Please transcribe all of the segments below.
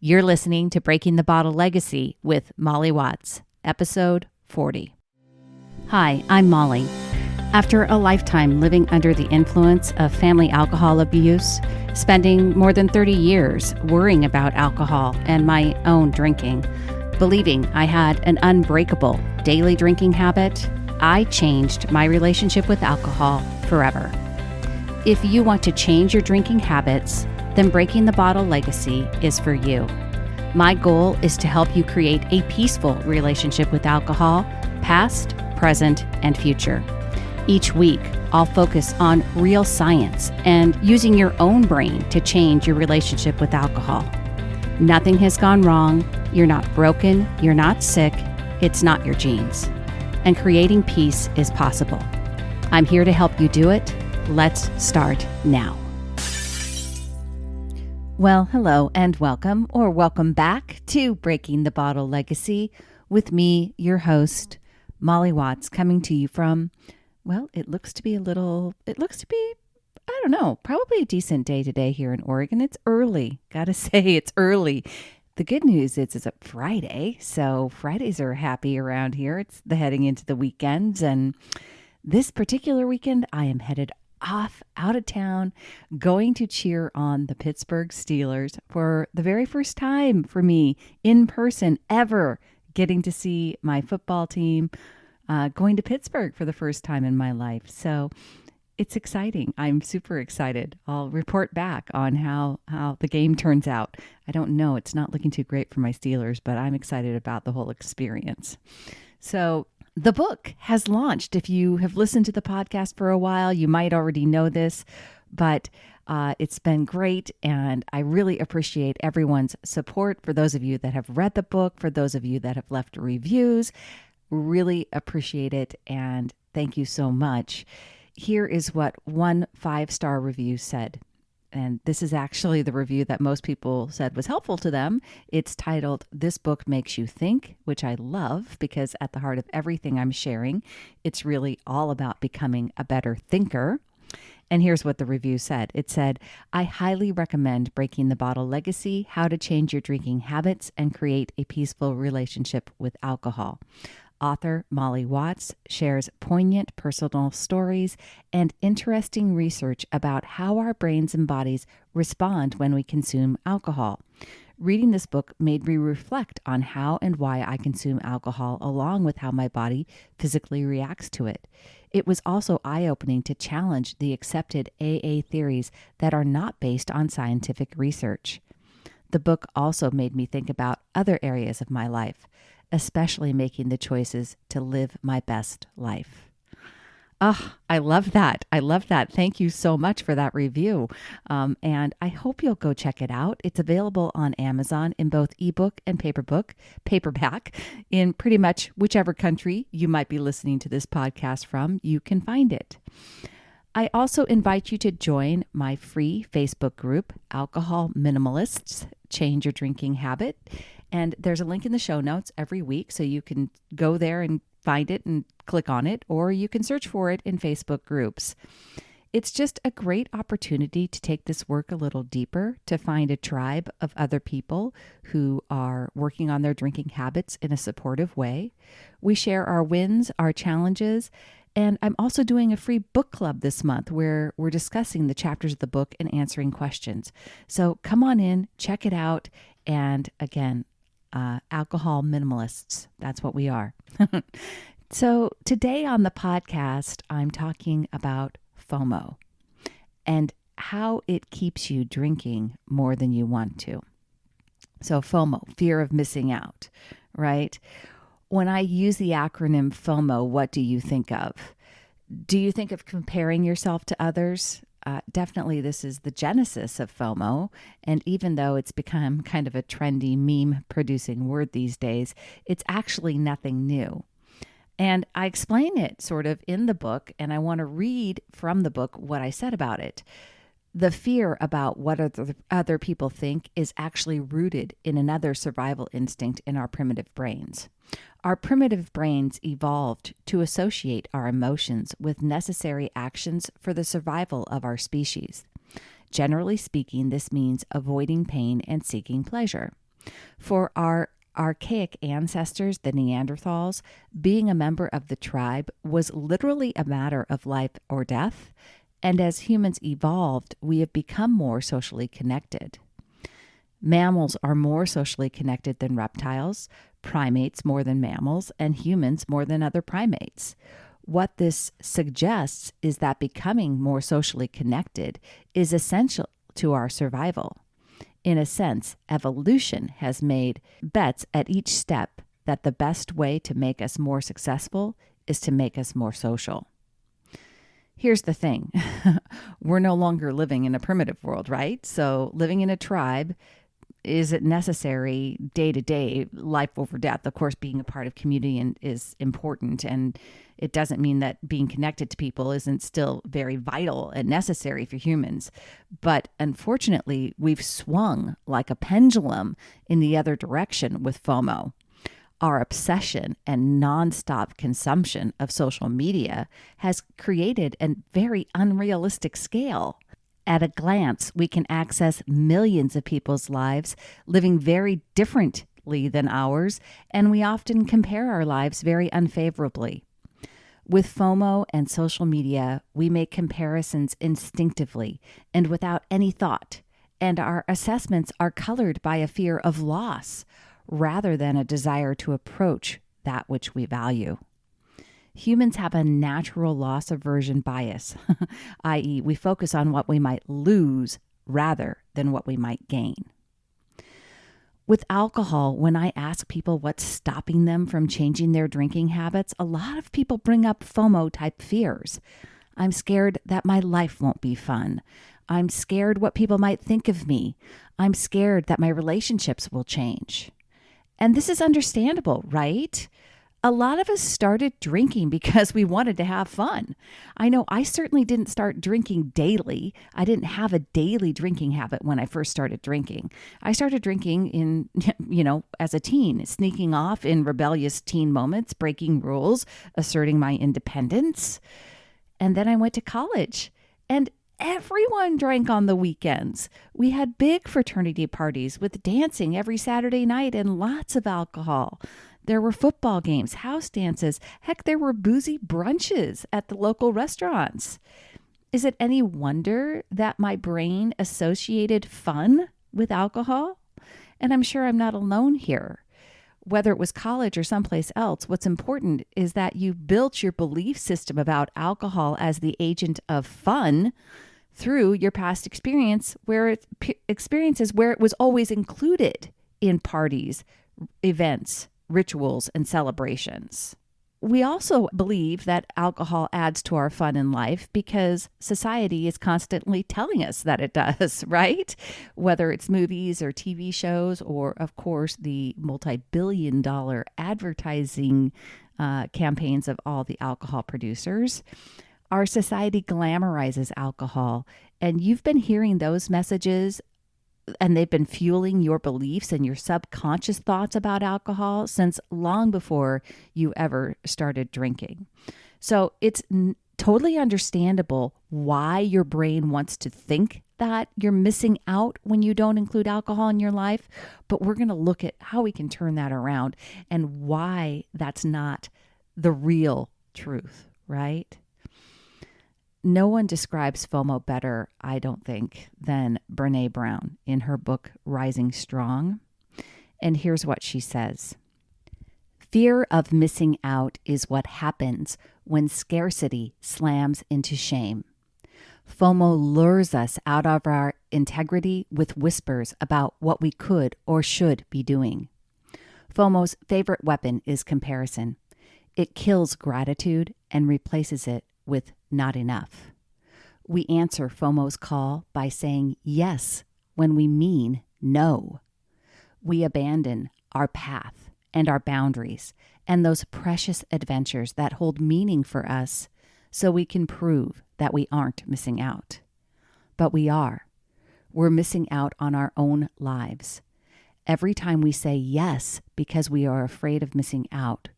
You're listening to Breaking the Bottle Legacy with Molly Watts, episode 40. Hi, I'm Molly. After a lifetime living under the influence of family alcohol abuse, spending more than 30 years worrying about alcohol and my own drinking, believing I had an unbreakable daily drinking habit, I changed my relationship with alcohol forever. If you want to change your drinking habits, then Breaking the Bottle Legacy is for you. My goal is to help you create a peaceful relationship with alcohol, past, present, and future. Each week, I'll focus on real science and using your own brain to change your relationship with alcohol. Nothing has gone wrong. You're not broken. You're not sick. It's not your genes. And creating peace is possible. I'm here to help you do it. Let's start now. Well, hello and welcome, or welcome back to Breaking the Bottle Legacy with me, your host, Molly Watts, coming to you from, well, it looks to be, I don't know, probably a decent day today here in Oregon. It's early. Gotta say, it's early. The good news is it's a Friday, so Fridays are happy around here. It's the heading into the weekends, and this particular weekend, I am headed off out of town, going to cheer on the Pittsburgh Steelers for the very first time for me in person ever, getting to see my football team going to Pittsburgh for the first time in my life. So it's exciting. I'm super excited. I'll report back on how the game turns out. I don't know. It's not looking too great for my Steelers, but I'm excited about the whole experience. So the book has launched. If you have listened to the podcast for a while, you might already know this, but it's been great, and I really appreciate everyone's support. For those of you that have read the book, for those of you that have left reviews, really appreciate it, and thank you so much. Here is what one 5-star review said. And this is actually the review that most people said was helpful to them. It's titled, "This Book Makes You Think," which I love because at the heart of everything I'm sharing, it's really all about becoming a better thinker. And here's what the review said. It said, "I highly recommend Breaking the Bottle Legacy, How to Change Your Drinking Habits and Create a Peaceful Relationship with Alcohol. Author Molly Watts shares poignant personal stories and interesting research about how our brains and bodies respond when we consume alcohol. Reading this book made me reflect on how and why I consume alcohol, along with how my body physically reacts to it. It was also eye-opening to challenge the accepted AA theories that are not based on scientific research. The book also made me think about other areas of my life, especially making the choices to live my best life." Oh, I love that. I love that. Thank you so much for that review. And I hope you'll go check it out. It's available on Amazon in both ebook and paperback, in pretty much whichever country you might be listening to this podcast from, you can find it. I also invite you to join my free Facebook group, Alcohol Minimalists, Change Your Drinking Habit. And there's a link in the show notes every week, so you can go there and find it and click on it, or you can search for it in Facebook groups. It's just a great opportunity to take this work a little deeper, to find a tribe of other people who are working on their drinking habits in a supportive way. We share our wins, our challenges, and I'm also doing a free book club this month where we're discussing the chapters of the book and answering questions. So come on in, check it out, and again, alcohol minimalists. That's what we are. So today on the podcast, I'm talking about FOMO and how it keeps you drinking more than you want to. So FOMO, fear of missing out, right? When I use the acronym FOMO, what do you think of? Do you think of comparing yourself to others? Definitely this is the genesis of FOMO. And even though it's become kind of a trendy meme-producing word these days, it's actually nothing new. And I explain it sort of in the book, and I want to read from the book what I said about it. The fear about what other people think is actually rooted in another survival instinct in our primitive brains. Our primitive brains evolved to associate our emotions with necessary actions for the survival of our species. Generally speaking, this means avoiding pain and seeking pleasure. For our archaic ancestors, the Neanderthals, being a member of the tribe was literally a matter of life or death. And as humans evolved, we have become more socially connected. Mammals are more socially connected than reptiles, primates more than mammals, and humans more than other primates. What this suggests is that becoming more socially connected is essential to our survival. In a sense, evolution has made bets at each step that the best way to make us more successful is to make us more social. Here's the thing. We're no longer living in a primitive world, right? So living in a tribe isn't necessary day to day, life over death. Of course, being a part of community is important, and it doesn't mean that being connected to people isn't still very vital and necessary for humans. But unfortunately, we've swung like a pendulum in the other direction with FOMO. Our obsession and nonstop consumption of social media has created a very unrealistic scale. At a glance, we can access millions of people's lives living very differently than ours, and we often compare our lives very unfavorably. With FOMO and social media, we make comparisons instinctively and without any thought, and our assessments are colored by a fear of loss rather than a desire to approach that which we value. Humans have a natural loss aversion bias, i.e., we focus on what we might lose rather than what we might gain. With alcohol, when I ask people what's stopping them from changing their drinking habits, a lot of people bring up FOMO type fears. I'm scared that my life won't be fun. I'm scared what people might think of me. I'm scared that my relationships will change. And this is understandable, right? A lot of us started drinking because we wanted to have fun. I know I certainly didn't start drinking daily. I didn't have a daily drinking habit when I first started drinking. I started drinking as a teen, sneaking off in rebellious teen moments, breaking rules, asserting my independence. And then I went to college, and everyone drank on the weekends. We had big fraternity parties with dancing every Saturday night and lots of alcohol. There were football games, house dances. Heck, there were boozy brunches at the local restaurants. Is it any wonder that my brain associated fun with alcohol? And I'm sure I'm not alone here. Whether it was college or someplace else, what's important is that you built your belief system about alcohol as the agent of fun through your past experiences where it was always included in parties, events, rituals, and celebrations. We also believe that alcohol adds to our fun in life because society is constantly telling us that it does, right? Whether it's movies or TV shows, or of course the multi-billion-dollar advertising campaigns of all the alcohol producers. Our society glamorizes alcohol, and you've been hearing those messages, and they've been fueling your beliefs and your subconscious thoughts about alcohol since long before you ever started drinking. So it's totally understandable why your brain wants to think that you're missing out when you don't include alcohol in your life. But we're going to look at how we can turn that around and why that's not the real truth, right? No one describes FOMO better, I don't think, than Brené Brown in her book, Rising Strong. And here's what she says. Fear of missing out is what happens when scarcity slams into shame. FOMO lures us out of our integrity with whispers about what we could or should be doing. FOMO's favorite weapon is comparison. It kills gratitude and replaces it with not enough. We answer FOMO's call by saying yes when we mean no. We abandon our path and our boundaries and those precious adventures that hold meaning for us so we can prove that we aren't missing out. But we are. We're missing out on our own lives. Every time we say yes because we are afraid of missing out,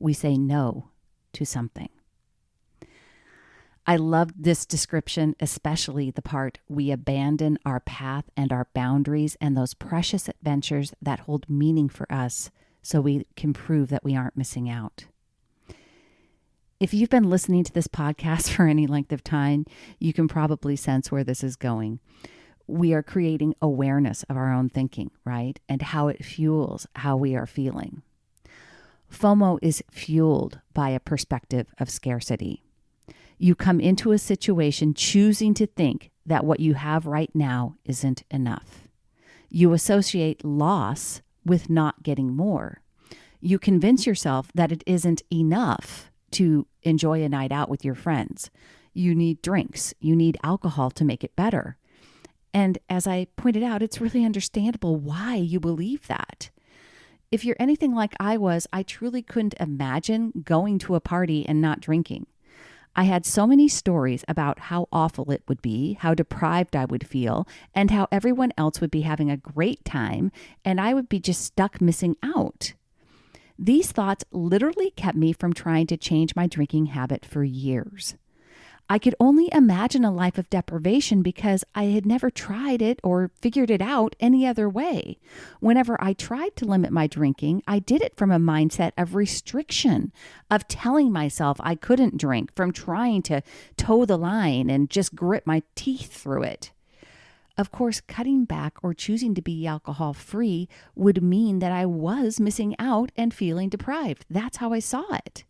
we say no to something. I love this description, especially the part we abandon our path and our boundaries and those precious adventures that hold meaning for us so we can prove that we aren't missing out. If you've been listening to this podcast for any length of time, you can probably sense where this is going. We are creating awareness of our own thinking, right? And how it fuels how we are feeling. FOMO is fueled by a perspective of scarcity. You come into a situation choosing to think that what you have right now isn't enough. You associate loss with not getting more. You convince yourself that it isn't enough to enjoy a night out with your friends. You need drinks. You need alcohol to make it better. And as I pointed out, it's really understandable why you believe that. If you're anything like I was, I truly couldn't imagine going to a party and not drinking. I had so many stories about how awful it would be, how deprived I would feel, and how everyone else would be having a great time, and I would be just stuck missing out. These thoughts literally kept me from trying to change my drinking habit for years. I could only imagine a life of deprivation because I had never tried it or figured it out any other way. Whenever I tried to limit my drinking, I did it from a mindset of restriction, of telling myself I couldn't drink, from trying to toe the line and just grit my teeth through it. Of course, cutting back or choosing to be alcohol-free would mean that I was missing out and feeling deprived. That's how I saw it.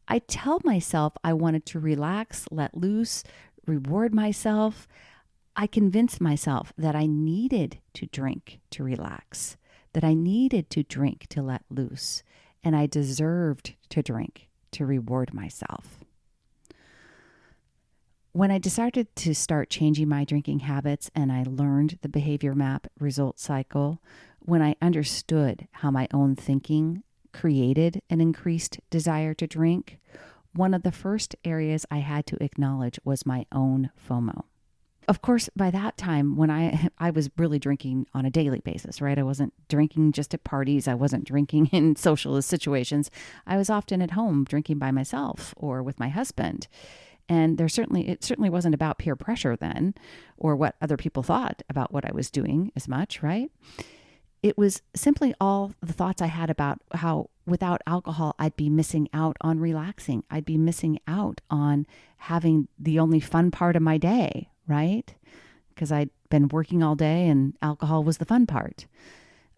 I tell myself I wanted to relax, let loose, reward myself. I convinced myself that I needed to drink to relax, that I needed to drink to let loose, and I deserved to drink to reward myself. When I decided to start changing my drinking habits and I learned the behavior map result cycle, when I understood how my own thinking created an increased desire to drink, one of the first areas I had to acknowledge was my own FOMO. Of course, by that time, when I was really drinking on a daily basis, right? I wasn't drinking just at parties. I wasn't drinking in social situations. I was often at home drinking by myself or with my husband. And it certainly wasn't about peer pressure then, or what other people thought about what I was doing as much, right? It was simply all the thoughts I had about how without alcohol, I'd be missing out on relaxing. I'd be missing out on having the only fun part of my day, right? Because I'd been working all day and alcohol was the fun part.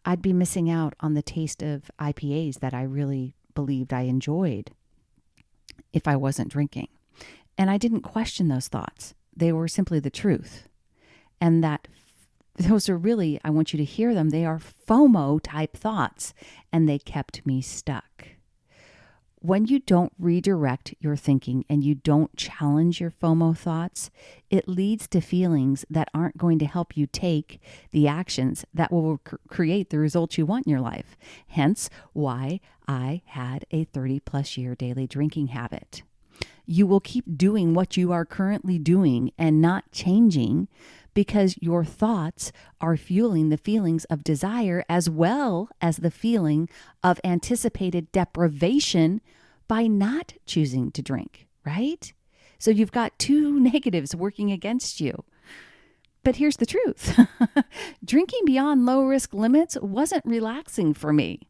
I'd be missing out on the taste of IPAs that I really believed I enjoyed if I wasn't drinking. And I didn't question those thoughts. They were simply the truth. And those are really, I want you to hear them, they are FOMO type thoughts, and they kept me stuck. When you don't redirect your thinking and you don't challenge your FOMO thoughts, it leads to feelings that aren't going to help you take the actions that will create the results you want in your life. Hence why I had a 30+ year daily drinking habit. You will keep doing what you are currently doing and not changing because your thoughts are fueling the feelings of desire as well as the feeling of anticipated deprivation by not choosing to drink, right? So you've got two negatives working against you. But here's the truth. Drinking beyond low-risk limits wasn't relaxing for me.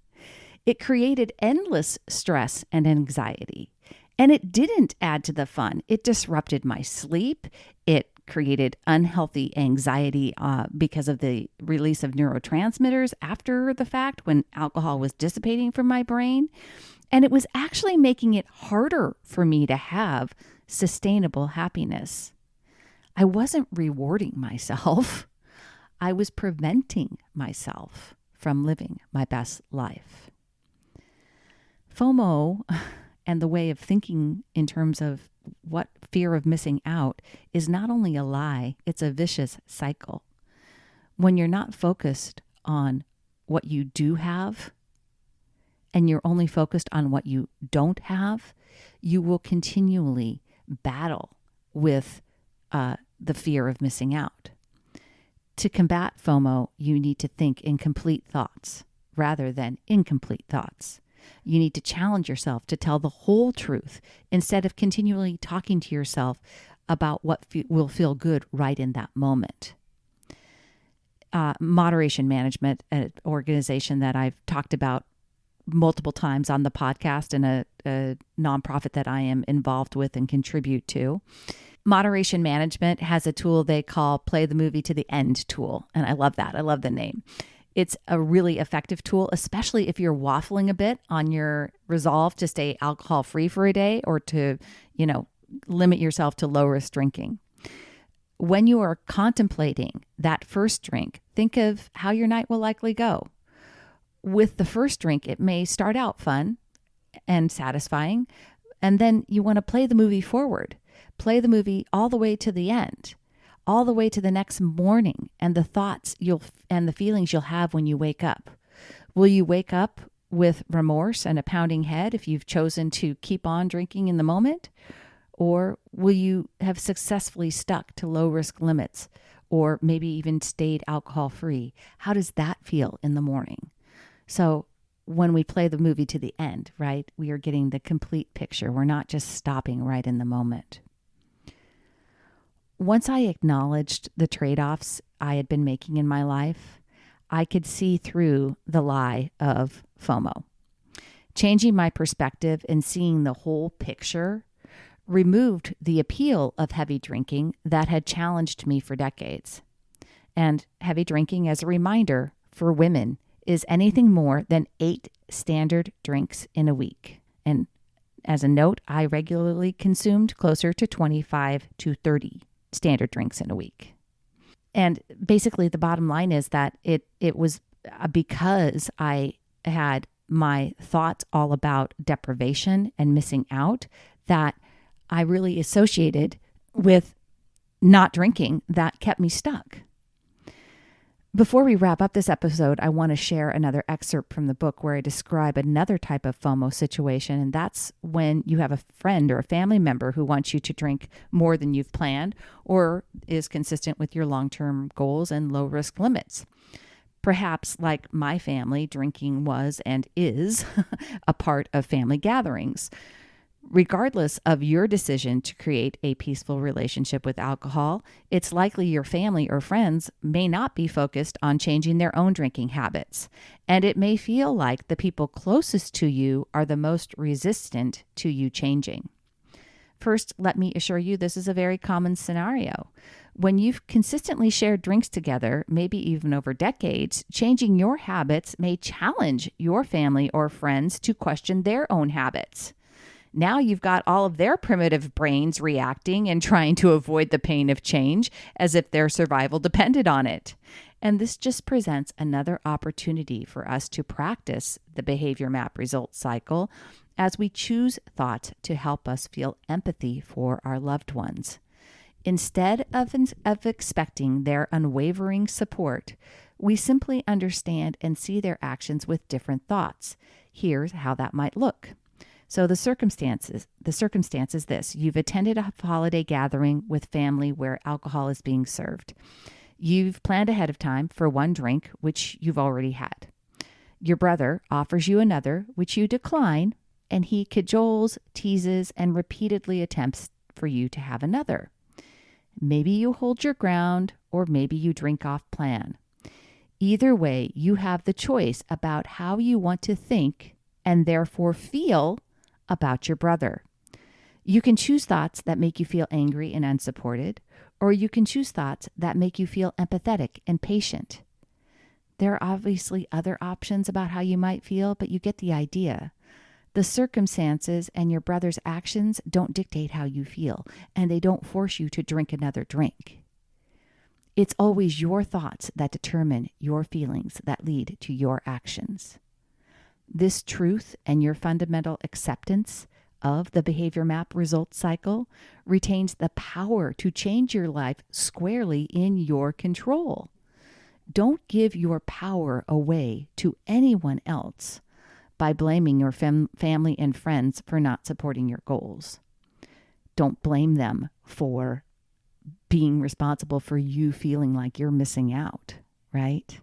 It created endless stress and anxiety. And it didn't add to the fun. It disrupted my sleep. It created unhealthy anxiety because of the release of neurotransmitters after the fact when alcohol was dissipating from my brain. And it was actually making it harder for me to have sustainable happiness. I wasn't rewarding myself. I was preventing myself from living my best life. FOMO and the way of thinking in terms of what fear of missing out is not only a lie, it's a vicious cycle. When you're not focused on what you do have and you're only focused on what you don't have, you will continually battle with the fear of missing out. To combat FOMO, you need to think in complete thoughts rather than incomplete thoughts. You need to challenge yourself to tell the whole truth instead of continually talking to yourself about what will feel good right in that moment. Moderation Management, an organization that I've talked about multiple times on the podcast, and a nonprofit that I am involved with and contribute to. Moderation Management has a tool they call Play the Movie to the End tool. And I love that. I love the name. It's a really effective tool, especially if you're waffling a bit on your resolve to stay alcohol free for a day or to, limit yourself to low risk drinking. When you are contemplating that first drink, think of how your night will likely go. With the first drink, it may start out fun and satisfying, and then you want to play the movie forward. Play the movie all the way to the end, all the way to the next morning, and the thoughts and the feelings you'll have when you wake up. Will you wake up with remorse and a pounding head if you've chosen to keep on drinking in the moment? Or will you have successfully stuck to low risk limits or maybe even stayed alcohol free? How does that feel in the morning? So when we play the movie to the end, right, we are getting the complete picture. We're not just stopping right in the moment. Once I acknowledged the trade-offs I had been making in my life, I could see through the lie of FOMO. Changing my perspective and seeing the whole picture removed the appeal of heavy drinking that had challenged me for decades. And heavy drinking, as a reminder, for women is anything more than 8 standard drinks in a week. And as a note, I regularly consumed closer to 25 to 30 standard drinks in a week. And basically the bottom line is that it was because I had my thoughts all about deprivation and missing out that I really associated with not drinking that kept me stuck. Before we wrap up this episode, I want to share another excerpt from the book where I describe another type of FOMO situation, and that's when you have a friend or a family member who wants you to drink more than you've planned or is consistent with your long-term goals and low-risk limits. Perhaps, like my family, drinking was and is a part of family gatherings. Regardless of your decision to create a peaceful relationship with alcohol, it's likely your family or friends may not be focused on changing their own drinking habits, and it may feel like the people closest to you are the most resistant to you changing. First, let me assure you this is a very common scenario. When you've consistently shared drinks together, maybe even over decades, changing your habits may challenge your family or friends to question their own habits. Now you've got all of their primitive brains reacting and trying to avoid the pain of change as if their survival depended on it. And this just presents another opportunity for us to practice the behavior map result cycle as we choose thoughts to help us feel empathy for our loved ones. Instead of expecting their unwavering support, we simply understand and see their actions with different thoughts. Here's how that might look. So the circumstance is this. You've attended a holiday gathering with family where alcohol is being served. You've planned ahead of time for one drink, which you've already had. Your brother offers you another, which you decline, and he cajoles, teases, and repeatedly attempts for you to have another. Maybe you hold your ground, or maybe you drink off plan. Either way, you have the choice about how you want to think and therefore feel about your brother. You can choose thoughts that make you feel angry and unsupported, or you can choose thoughts that make you feel empathetic and patient. There are obviously other options about how you might feel, but you get the idea. The circumstances and your brother's actions don't dictate how you feel, and they don't force you to drink another drink. It's always your thoughts that determine your feelings that lead to your actions. This truth and your fundamental acceptance of the behavior map result cycle retains the power to change your life squarely in your control. Don't give your power away to anyone else by blaming your family and friends for not supporting your goals. Don't blame them for being responsible for you feeling like you're missing out, right?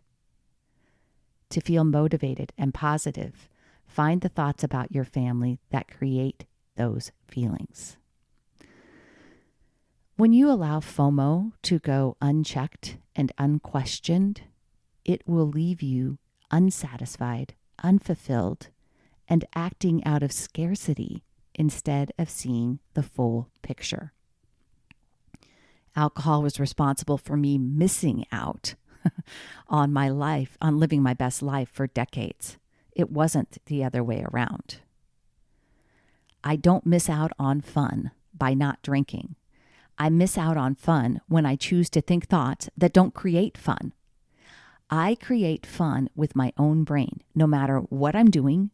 To feel motivated and positive, Find the thoughts about your family that create those feelings. When you allow FOMO to go unchecked and unquestioned, it will leave you unsatisfied, unfulfilled, and acting out of scarcity instead of seeing the full picture. Alcohol was responsible for me missing out on my life, on living my best life for decades. It wasn't the other way around. I don't miss out on fun by not drinking. I miss out on fun when I choose to think thoughts that don't create fun. I create fun with my own brain, no matter what I'm doing,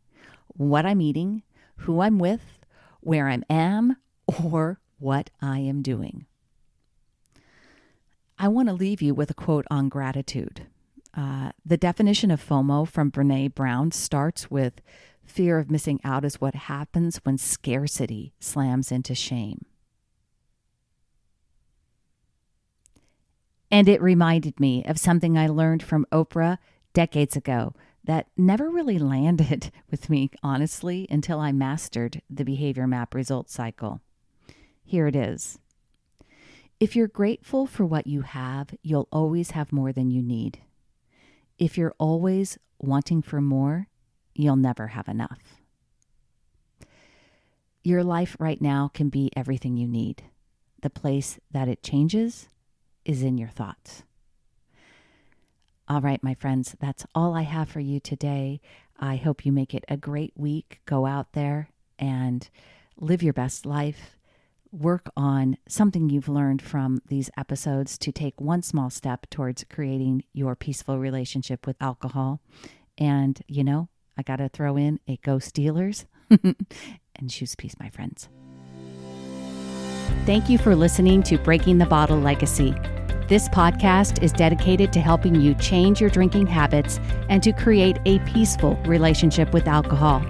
what I'm eating, who I'm with, where I am, or what I am doing. I want to leave you with a quote on gratitude. The definition of FOMO from Brené Brown starts with fear of missing out is what happens when scarcity slams into shame. And it reminded me of something I learned from Oprah decades ago that never really landed with me, honestly, until I mastered the behavior map results cycle. Here it is. If you're grateful for what you have, you'll always have more than you need. If you're always wanting for more, you'll never have enough. Your life right now can be everything you need. The place that it changes is in your thoughts. All right, my friends, that's all I have for you today. I hope you make it a great week. Go out there and live your best life. Work on something you've learned from these episodes to take one small step towards creating your peaceful relationship with alcohol. And, I got to throw in a Go Steelers and choose peace, my friends. Thank you for listening to Breaking the Bottle Legacy. This podcast is dedicated to helping you change your drinking habits and to create a peaceful relationship with alcohol.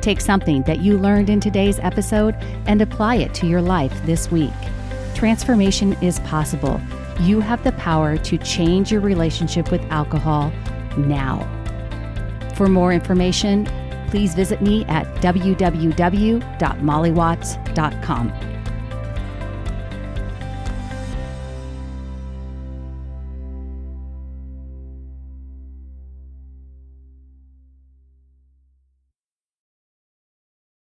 Take something that you learned in today's episode and apply it to your life this week. Transformation is possible. You have the power to change your relationship with alcohol now. For more information, please visit me at www.mollywatts.com.